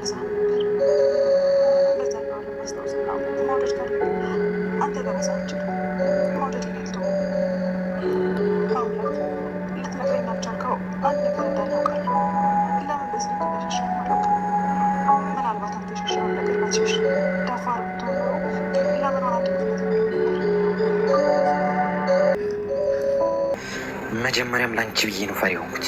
ያነሳ ነበር። በዛ ነው ማስታወስና መውደድ ካለ አንተ ለራስህ አልችልም መውደድ ይልተው አምላክ ልትነግረኝ አልቻልከው አንድ ነገር እንዳለ አውቃለሁ። ለምን በዚህ ልክ እንደሸሸ አላውቅም። ምናልባት አንተ የሸሸውን ነገር ባትሸሽ ደፋር ብትሆን ኖሮ ለምን አንድ ምክንያት መጀመሪያም ላንቺ ብዬ ነው ፈሪ ሆንኩት።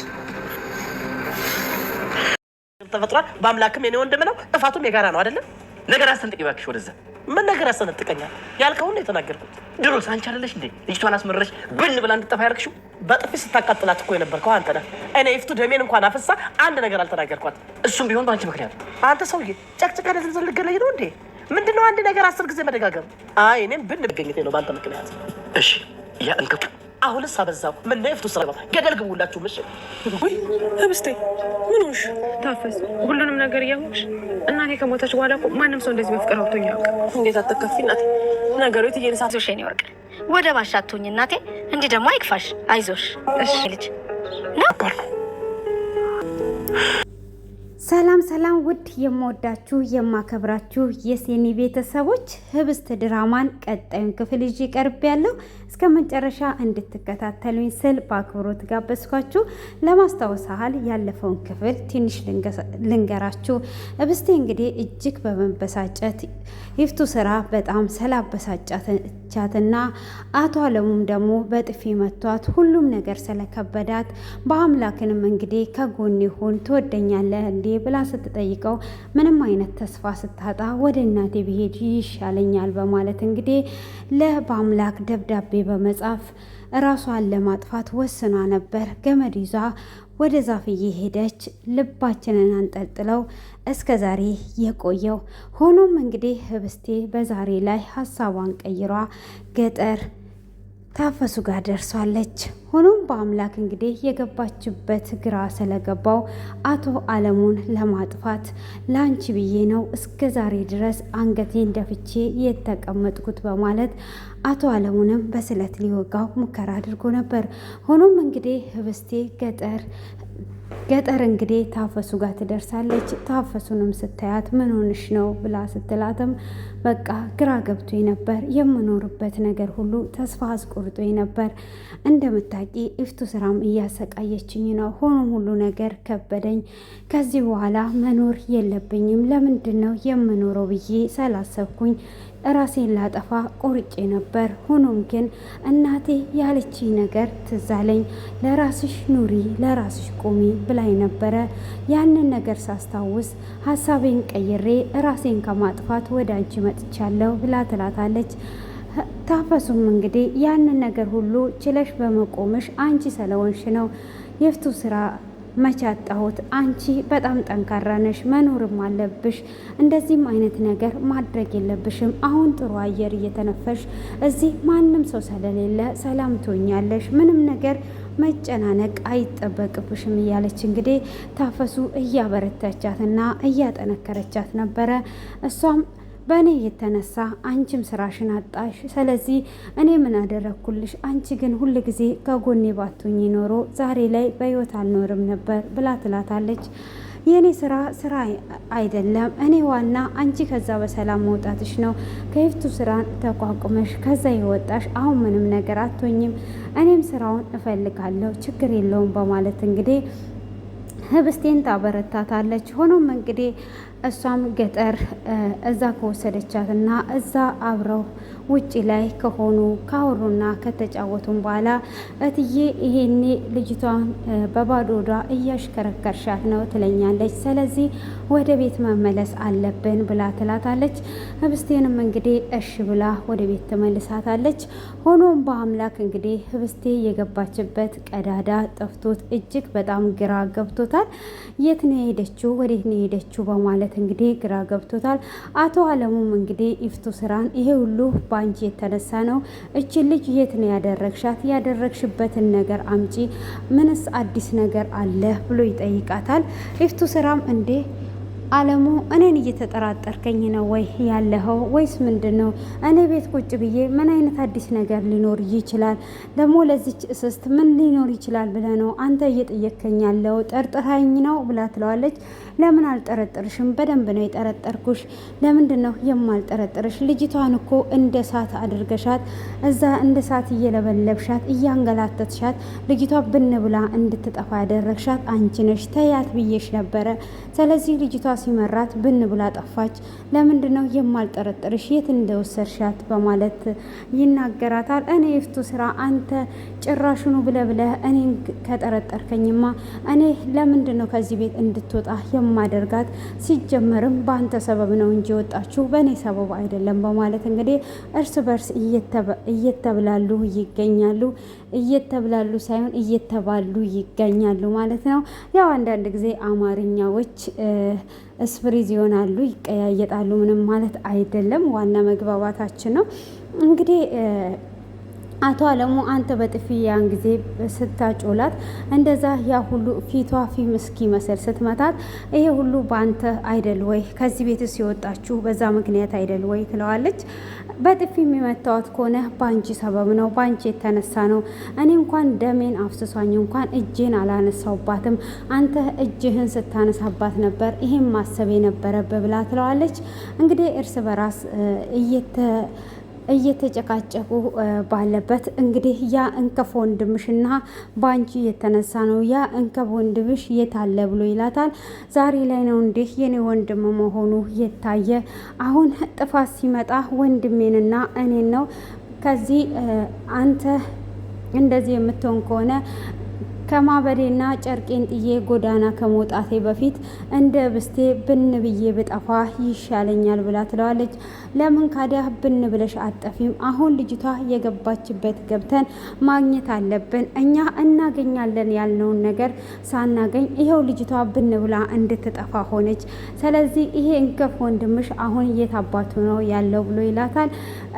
ተፈጥሯል። በአምላክም የኔ ወንድም ነው፣ ጥፋቱም የጋራ ነው አይደለም። ነገር አሰንጥቅ ይባክሽ። ወደዛ ምን ነገር አሰነጥቀኛል? ያልከውን ነው የተናገርኩት። ድሮስ አንቺ አይደለሽ እንዴ ልጅቷን አስመረሽ ብን ብላ እንድጠፋ ያደረግሽው? በጥፊ ስታቃጥላት እኮ የነበርከው አንተ ነህ። እኔ ይፍቱ ደሜን እንኳን አፈሳ አንድ ነገር አልተናገርኳት። እሱም ቢሆን በአንቺ ምክንያት። አንተ ሰውዬ ጨቅጭቀ ለዝልዝል ልገለኝ ነው እንዴ? ምንድነው አንድ ነገር 10 ጊዜ መደጋገም? አይ እኔም ብን ብገኘቴ ነው በአንተ ምክንያት። እሺ ያ እንከቱ አሁንስ አበዛው። ምን ነው ይፍቱ ስራ ገደል ግቡላችሁ። ምሽ ወይ ህብስቴ ምን ሆንሽ? ታፈስ ሁሉንም ነገር እያወቅሽ እና እኔ ከሞተች በኋላ ማንም ሰው እንደዚህ በፍቅር አውጥቶኝ ያውቃል? እንዴት አትከፊ እናቴ። ነገሩ የትየንሳት ዞሽ የኔ ወርቅ ወደ ባሻ አትሁኝ እናቴ። እንዲህ ደግሞ አይክፋሽ፣ አይዞሽ። እሺ ልጅ ነበር። ሰላም ሰላም፣ ውድ የምወዳችሁ የማከብራችሁ የሴኒ ቤተሰቦች ህብስት ድራማን ቀጣዩን ክፍል ይዤ ቀርብ ያለው እስከ መጨረሻ እንድትከታተሉኝ ስል በአክብሮት ጋበዝኳችሁ። ለማስታወስ ያህል ያለፈውን ክፍል ትንሽ ልንገራችሁ። ህብስቴ እንግዲህ እጅግ በመበሳጨት ይፍቱ ስራ በጣም ስላበሳጫትና አቶ አለሙም ደግሞ በጥፊ መቷት ሁሉም ነገር ስለከበዳት በአምላክንም እንግዲህ ከጎን ይሁን ትወደኛለህ እንዴ ብላ ስትጠይቀው ምንም አይነት ተስፋ ስታጣ ወደ እናቴ ብሄድ ይሻለኛል በማለት እንግዲህ በአምላክ ደብዳቤ በመጻፍ ራሷን ለማጥፋት ወስና ነበር። ገመድ ይዛ ወደ ዛፍዬ ሄደች። ልባችንን አንጠልጥለው እስከ ዛሬ የቆየው ሆኖም እንግዲህ ህብስቴ በዛሬ ላይ ሀሳቧን ቀይሯ ገጠር ታፈሱ ጋር ደርሷለች። ሆኖም በአምላክ እንግዲህ የገባችበት ግራ ስለገባው አቶ አለሙን ለማጥፋት ላንቺ ብዬ ነው እስከ ዛሬ ድረስ አንገቴን ደፍቼ የተቀመጥኩት በማለት አቶ አለሙንም በስለት ሊወጋው ሙከራ አድርጎ ነበር። ሆኖም እንግዲህ ህብስቴ ገጠር እንግዲህ ታፈሱ ጋር ትደርሳለች። ታፈሱንም ስታያት ምን ሆንሽ ነው ብላ ስትላትም በቃ ግራ ገብቶኝ ነበር፣ የምኖርበት ነገር ሁሉ ተስፋ አስቆርጦኝ ነበር። እንደምታቂ ይፍቱ ስራም እያሰቃየችኝ ነው። ሆኖም ሁሉ ነገር ከበደኝ። ከዚህ በኋላ መኖር የለብኝም። ለምንድን ነው የምኖረው ብዬ ስላሰብኩኝ ራሴን ላጠፋ ቆርጬ ነበር። ሆኖም ግን እናቴ ያለችኝ ነገር ትዝ አለኝ። ለራስሽ ኑሪ፣ ለራስሽ ቁሚ ብላኝ ነበረ። ያንን ነገር ሳስታውስ ሀሳቤን ቀይሬ ራሴን ከማጥፋት ወደ አንቺ መጥቻለሁ ብላ ትላታለች። ታፈሱም እንግዲህ ያንን ነገር ሁሉ ችለሽ በመቆምሽ አንቺ ስለሆንሽ ነው ይፍቱ ስራ መቻጣሁት። አንቺ በጣም ጠንካራ ነሽ፣ መኖርም አለብሽ። እንደዚህም አይነት ነገር ማድረግ የለብሽም። አሁን ጥሩ አየር እየተነፈሽ እዚህ ማንም ሰው ስለሌለ ሰላም ትሆኛለሽ። ምንም ነገር መጨናነቅ አይጠበቅብሽም እያለች እንግዲህ ታፈሱ እያበረታቻትና እያጠነከረቻት ነበረ። እሷም በእኔ የተነሳ አንቺም ስራሽን አጣሽ። ስለዚህ እኔ ምን አደረግኩልሽ? አንቺ ግን ሁል ጊዜ ከጎኔ ባትሆኚ ኖሮ ዛሬ ላይ በህይወት አልኖርም ነበር ብላ ትላታለች። የእኔ ስራ አይደለም። እኔ ዋና አንቺ ከዛ በሰላም መውጣትሽ ነው። ከይፍቱ ስራን ተቋቁመሽ ከዛ የወጣሽ አሁን ምንም ነገር አትሆኝም። እኔም ስራውን እፈልጋለሁ፣ ችግር የለውም በማለት እንግዲህ ህብስቴን ታበረታታለች። ሆኖም እንግዲህ እሷም ገጠር እዛ ከወሰደቻትና እዛ አብረው ውጪ ላይ ከሆኑ ካወሩና ከተጫወቱም በኋላ እትዬ ይሄኔ ልጅቷን በባዶ ሆዷ እያሽከረከርሻት ነው ትለኛለች። ስለዚህ ወደ ቤት መመለስ አለብን ብላ ትላታለች። ህብስቴንም እንግዲህ እሺ ብላ ወደ ቤት ትመልሳታለች። ሆኖም በአምላክ እንግዲህ ህብስቴ የገባችበት ቀዳዳ ጠፍቶት እጅግ በጣም ግራ ገብቶታል። የት ነው የሄደችው? ወዴት ነው የሄደችው? በማለት እንግዲህ ግራ ገብቶታል። አቶ አለሙም እንግዲህ ይፍቱ ስራን ይሄ ሁሉ ባንቺ የተነሳ ነው። እቺ ልጅ የት ነው ያደረግሻት? ያደረግሽበትን ነገር አምጪ፣ ምንስ አዲስ ነገር አለ ብሎ ይጠይቃታል። ይፍቱ ስራም እንዴ አለሙ እኔን እየተጠራጠርከኝ ነው ወይ ያለኸው ወይስ ምንድን ነው? እኔ ቤት ቁጭ ብዬ ምን አይነት አዲስ ነገር ሊኖር ይችላል? ደግሞ ለዚች እስስት ምን ሊኖር ይችላል ብለህ ነው አንተ እየጠየከኝ ያለው? ጠርጥራኝ ነው ብላ ትለዋለች። ለምን አልጠረጥርሽም? በደንብ ነው የጠረጠርኩሽ። ለምንድን ነው የማልጠረጥርሽ? ልጅቷን እኮ እንደ ሳት አድርገሻት፣ እዛ እንደ ሳት እየለበለብሻት፣ እያንገላተትሻት፣ ልጅቷ ብን ብላ እንድትጠፋ ያደረግሻት አንቺ ነሽ። ተያት ብዬሽ ነበረ። ስለዚህ ልጅቷ ሲመራት ብን ብላ ጠፋች። ለምንድን ነው የማልጠረጥርሽ? የት እንደወሰድሻት በማለት ይናገራታል። እኔ የፍቱ ስራ አንተ ጭራሹኑ ብለህ እኔን ከጠረጠርከኝማ እኔ ለምንድን ነው ከዚህ ቤት እንድትወጣ የማደርጋት? ሲጀመርም በአንተ ሰበብ ነው እንጂ ወጣችሁ በእኔ ሰበብ አይደለም በማለት እንግዲህ እርስ በርስ እየተብላሉ ይገኛሉ። እየተብላሉ ሳይሆን እየተባሉ ይገኛሉ ማለት ነው። ያው አንዳንድ ጊዜ አማርኛዎች ስፕሪዝ ይሆናሉ፣ ይቀያየጣሉ። ምንም ማለት አይደለም። ዋና መግባባታችን ነው እንግዲህ አቶ አለሙ አንተ በጥፊ ያን ጊዜ ስታጮላት እንደዛ ያ ሁሉ ፊቷ ፊም እስኪመስል ስትመታት ይሄ ሁሉ በአንተ አይደል ወይ? ከዚህ ቤት ሲወጣችሁ በዛ ምክንያት አይደል ወይ ትለዋለች። በጥፊ የሚመታዋት ከሆነ በአንቺ ሰበብ ነው፣ በአንቺ የተነሳ ነው። እኔ እንኳን ደሜን አፍስሷኝ እንኳን እጄን አላነሳውባትም። አንተ እጅህን ስታነሳባት ነበር ይሄን ማሰብ የነበረብህ ብላ ትለዋለች። እንግዲህ እርስ በራስ እየተጨቃጨቁ ባለበት እንግዲህ ያ እንከፍ ወንድምሽና ባንቺ የተነሳ ነው፣ ያ እንከፍ ወንድምሽ የታለ ብሎ ይላታል። ዛሬ ላይ ነው እንዴ የኔ ወንድም መሆኑ የታየ? አሁን ጥፋት ሲመጣ ወንድሜንና እኔን ነው። ከዚህ አንተ እንደዚህ የምትሆን ከሆነ ከማበዴና ጨርቄን ጥዬ ጎዳና ከመውጣቴ በፊት እንደ ብስቴ ብን ብዬ ብጠፋ ይሻለኛል ብላ ትለዋለች። ለምን ካዲያ ብን ብለሽ አጠፊም? አሁን ልጅቷ የገባችበት ገብተን ማግኘት አለብን። እኛ እናገኛለን ያልነውን ነገር ሳናገኝ ይኸው ልጅቷ ብን ብላ እንድትጠፋ ሆነች። ስለዚህ ይሄ እንከፍ ወንድምሽ አሁን የት አባቱ ነው ያለው ብሎ ይላታል።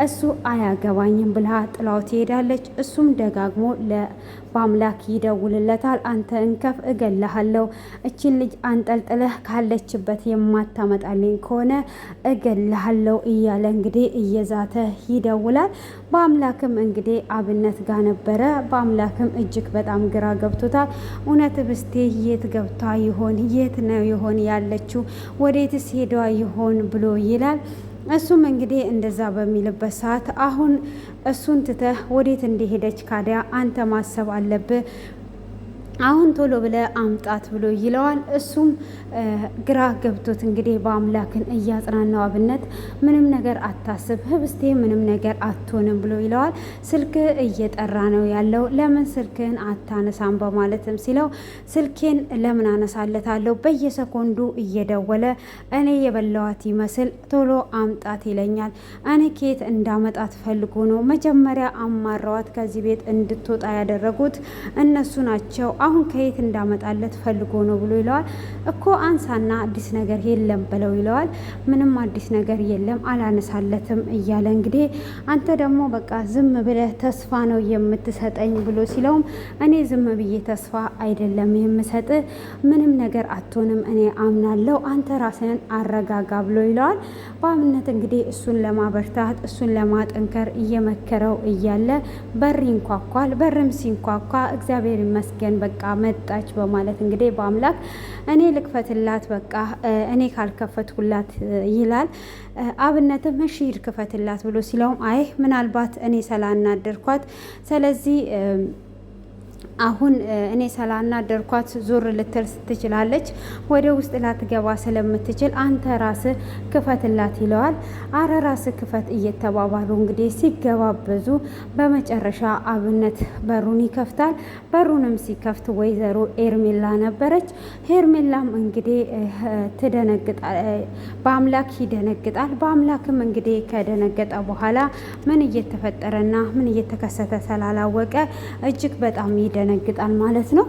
እሱ አያገባኝም ብላ ጥላው ትሄዳለች። እሱም ደጋግሞ በአምላክ ይደውልለታል። አንተ እንከፍ እገላሃለሁ፣ እችን ልጅ አንጠልጥለህ ካለችበት የማታመጣልኝ ከሆነ እገላሃለሁ እያለ እንግዲህ እየዛተ ይደውላል። በአምላክም እንግዲህ አብነት ጋር ነበረ። በአምላክም እጅግ በጣም ግራ ገብቶታል። እውነት ብስቴ የት ገብታ ይሆን? የት ነው ይሆን ያለችው? ወዴትስ ሄዷ ይሆን ብሎ ይላል። እሱም እንግዲህ እንደዛ በሚልበት ሰዓት አሁን እሱን ትተህ ወዴት እንደሄደች ካዲያ አንተ ማሰብ አለብህ። አሁን ቶሎ ብለ አምጣት ብሎ ይለዋል። እሱም ግራ ገብቶት እንግዲህ በአምላክን እያጽናናው አብነት ምንም ነገር አታስብ ህብስቴ ምንም ነገር አትሆንም ብሎ ይለዋል። ስልክ እየጠራ ነው ያለው፣ ለምን ስልክን አታነሳም በማለትም ሲለው ስልኬን ለምን አነሳለታለሁ በየሰኮንዱ እየደወለ እኔ የበላዋት ይመስል ቶሎ አምጣት ይለኛል። እኔ ከየት እንዳመጣት ፈልጎ ነው? መጀመሪያ አማራዋት ከዚህ ቤት እንድትወጣ ያደረጉት እነሱ ናቸው። አሁን ከየት እንዳመጣለት ፈልጎ ነው ብሎ ይለዋል። እኮ አንሳና አዲስ ነገር የለም ብለው ይለዋል። ምንም አዲስ ነገር የለም አላነሳለትም እያለ እንግዲህ አንተ ደግሞ በቃ ዝም ብለህ ተስፋ ነው የምትሰጠኝ ብሎ ሲለውም እኔ ዝም ብዬ ተስፋ አይደለም የምሰጥ፣ ምንም ነገር አትሆንም እኔ አምናለሁ፣ አንተ ራስህን አረጋጋ ብሎ ይለዋል። በአምነት እንግዲህ እሱን ለማበርታት እሱን ለማጠንከር እየመከረው እያለ በር ይንኳኳል። በርም ሲንኳኳ እግዚአብሔር ይመስገን በቃ መጣች በማለት እንግዲህ በአምላክ እኔ ልክፈትላት በቃ እኔ ካልከፈትኩላት ይላል። አብነትም እሺ ሂድ ክፈትላት ብሎ ሲለውም አይ ምናልባት እኔ ስላናደርኳት ስለዚህ አሁን እኔ ስላናደርኳት ዞር ልትል ትችላለች፣ ወደ ውስጥ ላትገባ ስለምትችል አንተ ራስህ ክፈትላት ይለዋል። አረ ራስህ ክፈት እየተባባሉ እንግዲህ ሲገባበዙ በመጨረሻ አብነት በሩን ይከፍታል። በሩንም ሲከፍት ወይዘሮ ኤርሜላ ነበረች። ሄርሜላም እንግዲህ በአምላክ ይደነግጣል። በአምላክም እንግዲህ ከደነገጠ በኋላ ምን እየተፈጠረና ምን እየተከሰተ ስላላወቀ እጅግ በጣም ይደነግጣል ማለት ነው።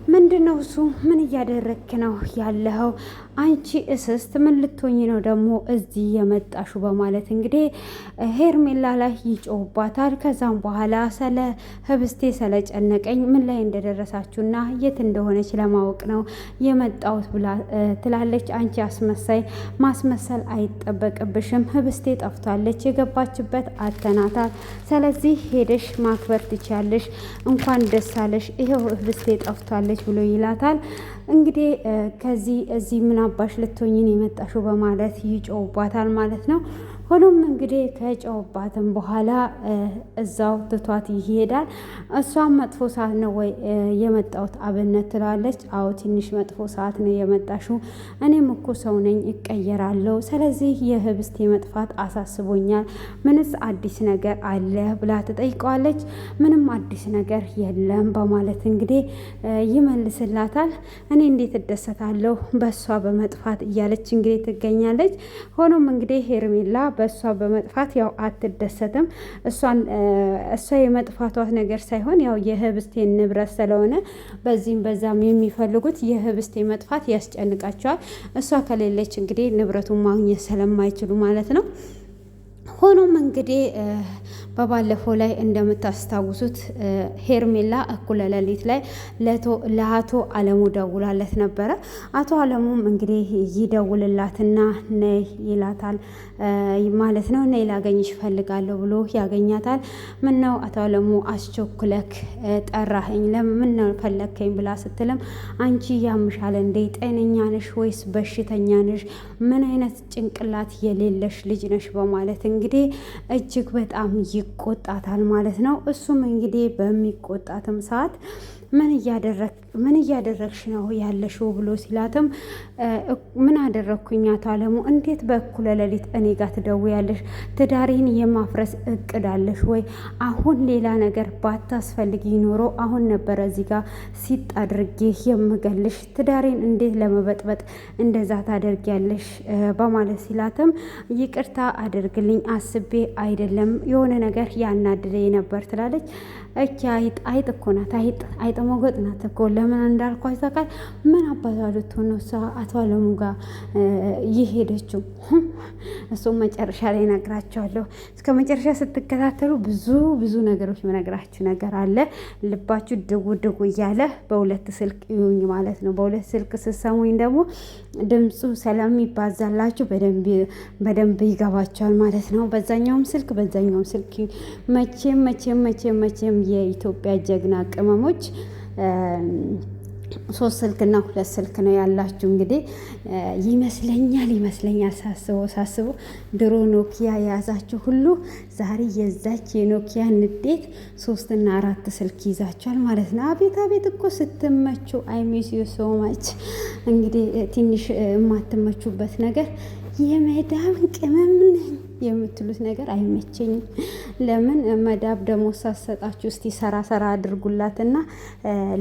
ምንድነው እሱ? ምን እያደረክ ነው ያለኸው? አንቺ እስስት ምን ልትሆኝ ነው ደግሞ እዚህ የመጣሹ? በማለት እንግዲህ ሄርሜላ ላይ ይጮውባታል። ከዛም በኋላ ስለ ህብስቴ ስለጨነቀኝ ምን ላይ እንደደረሳችሁና የት እንደሆነች ለማወቅ ነው የመጣሁት ብላ ትላለች። አንቺ አስመሳይ፣ ማስመሰል አይጠበቅብሽም። ህብስቴ ጠፍቷለች፣ የገባችበት አተናታል። ስለዚህ ሄደሽ ማክበር ትችያለሽ። እንኳን ደስ አለሽ፣ ይኸው ህብስቴ ጠፍቷለች ብሎ ይላታል። እንግዲህ ከዚህ እዚህ ምን አባሽ ልትሆኝን የመጣሽው በማለት ይጮውባታል ማለት ነው። ሆኖም እንግዲህ ከጨውባትም በኋላ እዛው ትቷት ይሄዳል። እሷም መጥፎ ሰዓት ነው ወይ የመጣሁት አብነት ትላለች። አዎ ትንሽ መጥፎ ሰዓት ነው የመጣሽው፣ እኔም እኮ ሰው ነኝ እቀየራለሁ። ስለዚህ የህብስቴ መጥፋት አሳስቦኛል። ምንስ አዲስ ነገር አለ ብላ ትጠይቀዋለች። ምንም አዲስ ነገር የለም በማለት እንግዲህ ይመልስላታል። እኔ እንዴት እደሰታለሁ በእሷ በመጥፋት እያለች እንግዲህ ትገኛለች። ሆኖም እንግዲህ ሄርሜላ በእሷ በመጥፋት ያው አትደሰትም። እሷ የመጥፋቷት ነገር ሳይሆን ያው የህብስቴን ንብረት ስለሆነ በዚህም በዛም የሚፈልጉት የህብስቴ መጥፋት ያስጨንቃቸዋል። እሷ ከሌለች እንግዲህ ንብረቱን ማግኘት ስለማይችሉ ማለት ነው። ሆኖም እንግዲህ በባለፈው ላይ እንደምታስታውሱት ሄርሜላ እኩለ ሌሊት ላይ ለአቶ አለሙ ደውላለት ነበረ። አቶ አለሙም እንግዲህ ይደውልላትና ነይ ይላታል ማለት ነው። ነይ ላገኝሽ እፈልጋለሁ ብሎ ያገኛታል። ምነው አቶ አለሙ አስቸኩለክ ጠራኸኝ? ለምን ነው ፈለግከኝ? ብላ ስትልም አንቺ ያምሻል እንዴ? ጤነኛ ነሽ ወይስ በሽተኛ ነሽ? ምን አይነት ጭንቅላት የሌለሽ ልጅ ነሽ? በማለት እንግዲህ እጅግ በጣም ይቆጣታል ማለት ነው። እሱም እንግዲህ በሚቆጣትም ሰዓት ምን እያደረግሽ ነው ያለሽው ብሎ ሲላትም ምን አደረግኩኝ አቶ አለሙ? እንዴት በእኩለ ሌሊት እኔ ጋር ትደውያለሽ? ትዳሬን የማፍረስ እቅድ አለሽ ወይ? አሁን ሌላ ነገር ባታስፈልጊ ኖሮ አሁን ነበረ እዚህ ጋር ሲጥ አድርጌ የምገልሽ። ትዳሬን እንዴት ለመበጥበጥ እንደዛ ታደርጊያለሽ? በማለት ሲላትም ይቅርታ አድርግልኝ፣ አስቤ አይደለም፣ የሆነ ነገር ያናድደኝ ነበር ትላለች። እቺ አይጥ እኮ ናት፣ አይጥ ሞገጥ ናት እኮ። ለምን እንዳልኳት ታውቃለህ? ምን አባቷ ልትሆን ነው እሷ አቶ አለሙ ጋር የሄደችው? እሱም መጨረሻ ላይ ነግራቸዋለሁ። እስከ መጨረሻ ስትከታተሉ ብዙ ነገሮች መነግራችሁ ነገር አለ። ልባችሁ ድጉ እያለ በሁለት ስልክ ይሁኝ ማለት ነው። በሁለት ስልክ ስትሰሙኝ ደግሞ ድምፁ ስለሚባዛላችሁ በደንብ ይገባቸዋል ማለት ነው። በዛኛውም ስልክ በዛኛውም ስልክ መቼም የኢትዮጵያ ጀግና ቅመሞች 3 ስልክና 2 ስልክ ነው ያላችሁ። እንግዲህ ይመስለኛል ሳስበው ድሮ ኖኪያ የያዛችሁ ሁሉ ዛሬ የዛች የኖኪያ ንዴት 3 እና 4 ስልክ ይዛችኋል ማለት ነው። አቤት እኮ ስትመቹ አይሚስ ዩ ሶ ማች። እንግዲህ ትንሽ የማትመቹበት ነገር የመዳም ቅመም ነኝ የምትሉት ነገር አይመቸኝም። ለምን መዳብ ደግሞ ሳሰጣችሁ እስቲ ሰራ አድርጉላትና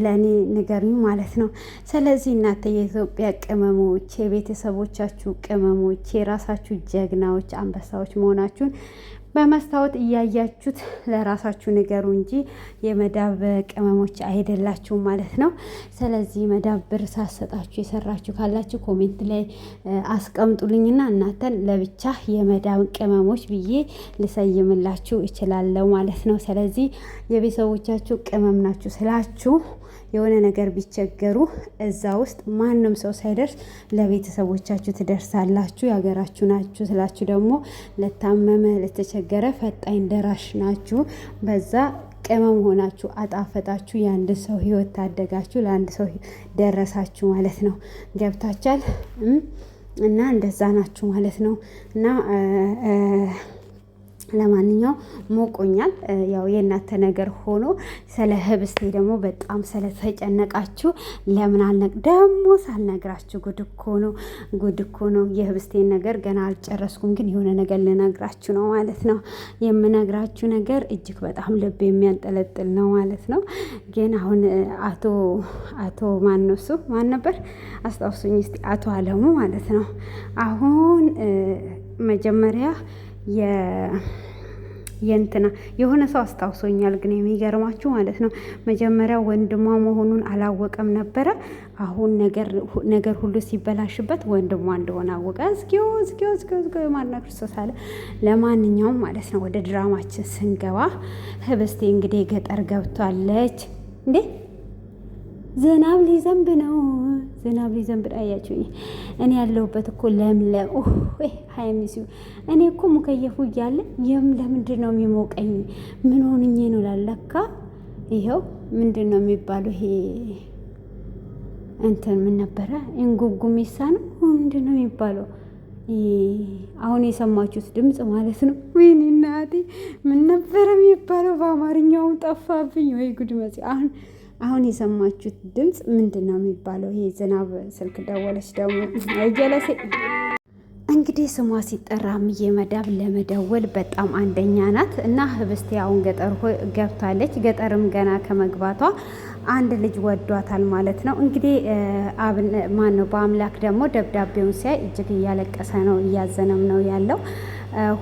ለእኔ ንገሩኝ ማለት ነው። ስለዚህ እናንተ የኢትዮጵያ ቅመሞች፣ የቤተሰቦቻችሁ ቅመሞች፣ የራሳችሁ ጀግናዎች፣ አንበሳዎች መሆናችሁን በመስታወት እያያችሁት ለራሳችሁ ንገሩ እንጂ የመዳብ ቅመሞች አይደላችሁም ማለት ነው። ስለዚህ መዳብ ብር ሳሰጣችሁ የሰራችሁ ካላችሁ ኮሜንት ላይ አስቀምጡልኝና እናንተን ለብቻ የመዳብ ቅመሞች ብዬ ልሰይምላችሁ እችላለሁ ማለት ነው። ስለዚህ የቤተሰቦቻችሁ ቅመም ናችሁ ስላችሁ የሆነ ነገር ቢቸገሩ እዛ ውስጥ ማንም ሰው ሳይደርስ ለቤተሰቦቻችሁ ትደርሳላችሁ። የሀገራችሁ ናችሁ ስላችሁ ደግሞ ለታመመ ለተቸገረ ፈጣኝ ደራሽ ናችሁ። በዛ ቅመም ሆናችሁ አጣፈጣችሁ፣ የአንድ ሰው ህይወት ታደጋችሁ፣ ለአንድ ሰው ደረሳችሁ ማለት ነው። ገብታችኋል? እና እንደዛ ናችሁ ማለት ነው። እና ለማንኛውም ሞቆኛል። ያው የእናንተ ነገር ሆኖ ስለ ህብስቴ ደግሞ በጣም ስለተጨነቃችሁ ለምን ደግሞ ሳልነግራችሁ ጉድ እኮ ነው። የህብስቴን ነገር ገና አልጨረስኩም፣ ግን የሆነ ነገር ልነግራችሁ ነው ማለት ነው። የምነግራችሁ ነገር እጅግ በጣም ልብ የሚያንጠለጥል ነው ማለት ነው። ግን አሁን አቶ ማን ነበር አስታውሱኝ እስቲ። አቶ አለሙ ማለት ነው። አሁን መጀመሪያ የእንትና የሆነ ሰው አስታውሶኛል። ግን የሚገርማችሁ ማለት ነው መጀመሪያ ወንድሟ መሆኑን አላወቀም ነበረ። አሁን ነገር ሁሉ ሲበላሽበት ወንድሟ እንደሆነ አወቀ። እስኪው ማነው ክርስቶስ አለ። ለማንኛውም ማለት ነው ወደ ድራማችን ስንገባ ህብስቴ እንግዲህ ገጠር ገብቷለች እንዴ ዝናብ ሊዘንብ ነው። አያችሁኝ? እኔ ያለሁበት እኮ ለምለም ሀይሚሲ እኔ እኮ ሙከየፉ እያለ ለምንድን ነው የሚሞቀኝ? ምን ሆንኜ ነው ላለካ ይኸው ምንድን ነው የሚባለው ይሄ እንትን ምን ነበረ እንጉጉ ሚሳ ነው ምንድን ነው የሚባለው? አሁን የሰማችሁት ድምጽ ማለት ነው። ወይኔ እናቴ ምን ነበረ የሚባለው? በአማርኛው ጠፋብኝ። ወይ ጉድ መጽ አሁን የሰማችሁት ድምጽ ምንድን ነው የሚባለው? ይሄ ዝናብ ስልክ ደወለች ደግሞ አይጀለሴ። እንግዲህ ስሟ ሲጠራ ምዬ መዳብ ለመደወል በጣም አንደኛ ናት እና ህብስቴ አሁን ገጠር ገብታለች። ገጠርም ገና ከመግባቷ አንድ ልጅ ወዷታል ማለት ነው። እንግዲህ ማን ነው በአምላክ ደግሞ ደብዳቤውን ሲያይ እጅግ እያለቀሰ ነው፣ እያዘነም ነው ያለው።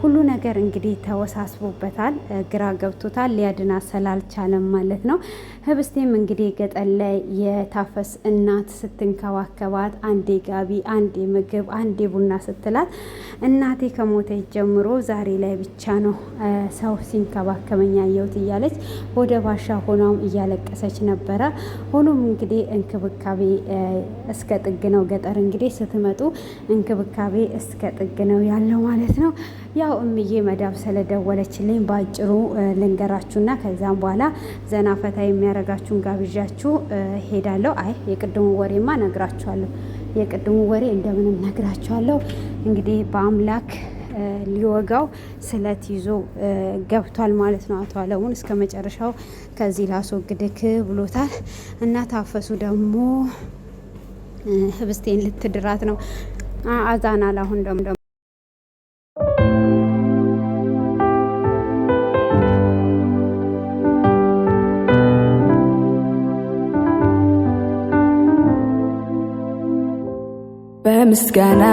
ሁሉ ነገር እንግዲህ ተወሳስቦበታል፣ ግራ ገብቶታል፣ ሊያድናት ስላልቻለም ማለት ነው። ህብስቴም እንግዲህ ገጠር ላይ የታፈስ እናት ስትንከባከባት አንዴ ጋቢ፣ አንዴ ምግብ፣ አንዴ ቡና ስትላት እናቴ ከሞተች ጀምሮ ዛሬ ላይ ብቻ ነው ሰው ሲንከባከበኝ ያየሁት እያለች ወደ ባሻ ሆኗም እያለቀሰች ነበረ። ሆኖም እንግዲህ እንክብካቤ እስከ ጥግ ነው። ገጠር እንግዲህ ስትመጡ እንክብካቤ እስከ ጥግ ነው ያለው ማለት ነው። ያው እምዬ መዳብ ስለደወለችልኝ ባጭሩ ልንገራችሁና ከዛም በኋላ ዘና ፈታ የሚያረጋችሁን ጋብዣችሁ ሄዳለሁ። አይ የቅድሙ ወሬማ ነግራችኋለሁ። የቅድሙ ወሬ እንደምንም ነግራችኋለሁ። እንግዲህ በአምላክ ሊወጋው ስለት ይዞ ገብቷል ማለት ነው። አቶ አለሙን እስከ መጨረሻው ከዚህ ላስወግድክ ብሎታል። እና ታፈሱ ደግሞ ህብስቴን ልትድራት ነው። አዛናል አሁን ደግሞ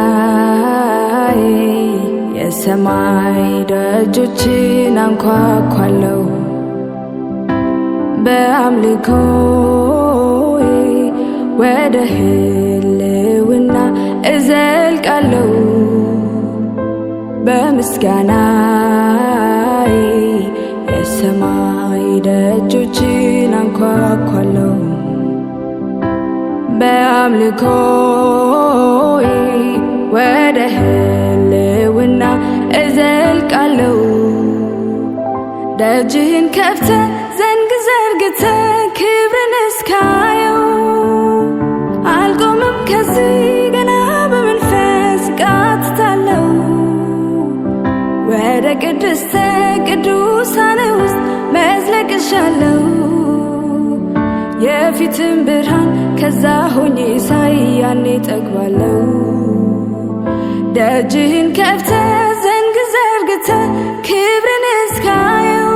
በምስጋናዬ የሰማይ ደጆችን አንኳኳለሁ፣ በአምልኮዬ ወደ ህልውና እዘልቃለሁ። በምስጋናዬ የሰማይ ደጆችን አንኳኳለሁ፣ በአምልኮዬ ወደ ህልውና እዘልቃለሁ። ደጅህን ከፍተ ዘንግ ዘርግተ ክብርን እስካየው አልቆምም ከዚህ ገና በመንፈስ ቃትታለሁ። ወደ ቅድስተ ቅዱሳን ውስጥ መዝለቅ እሻለሁ። የፊትን ብርሃን ከዛ ሆኜ ሳይ ያኔ ጠግባለሁ። ደጅህን ከፍተ ዘንግ ዘርግተ ክብርን እስካየው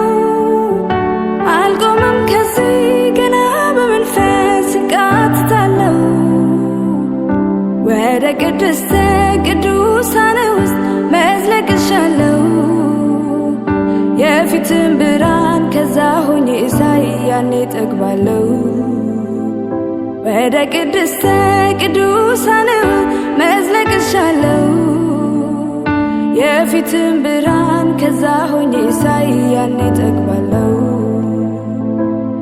አልቆምም ከዚህ ገና በመንፈስ ቃትታለሁ። ወደ ቅድስተ ቅዱሳን ውስጥ መዝለቅ እሻለሁ። የፊትን ብርሃን ከዛ ሆኜ ሳይ ያኔ ጠግባለሁ። ወደ ቅድስተ ቅዱሳን መዝለቅ እሻለሁ። የፊትን ብርሃን ከዛ ሆኜ ሳይ ያኔ ጠግባለሁ።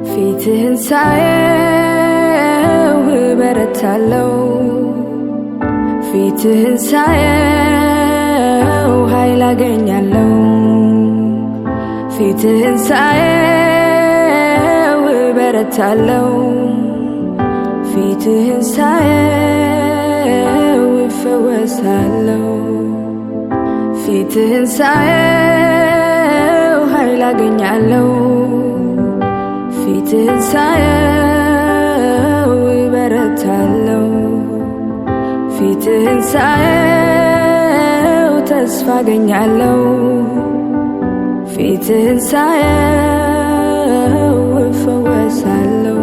ፊትህን ሳየው እበረታለሁ። ፊትህን ሳየው ኃይል አገኛለሁ። ፊትህን ሳየው እበረታለሁ። ፊትህን ሳየው እፈወሳለሁ። ፊትህን ሳየው ኃይል አገኛለሁ። ፊትህን ሳየው እበረታለሁ። ፊትህን ሳየው ተስፋ አገኛለሁ። ፊትህን ሳየው እፈወሳለሁ።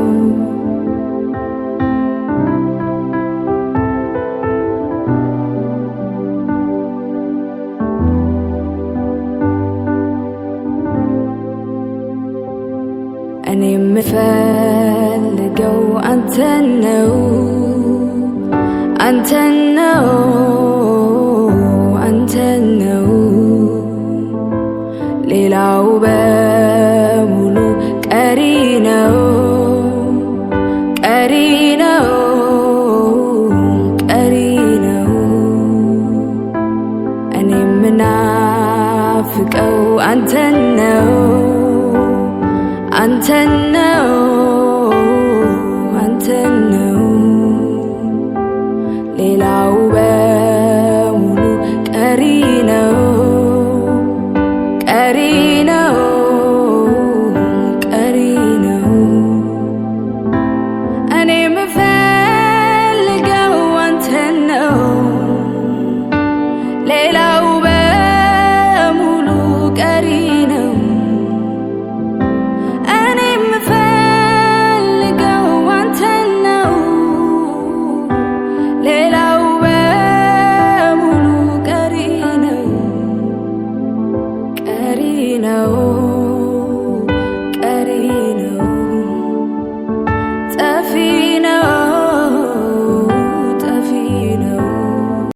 የምፈልገው አንተን ነው አንተን ነው አንተን ነው ሌላው በሙሉ ቀሪ ነው ቀሪ ነው ቀሪ ነው እኔ ምናፍቀው አንተን ነው አንተን ነው አንተን ነው ሌላው በሙሉ ቀሪ ነው ቀሪ ነው ቀሪ ነው እኔ የምፈልገው አንተን ነው ሌላው በሙሉ ቀሪ ነው እኔ የምፈልገው አንተን ነው ሌላው በሙሉ ቀሪ ነው ቀሪ ነው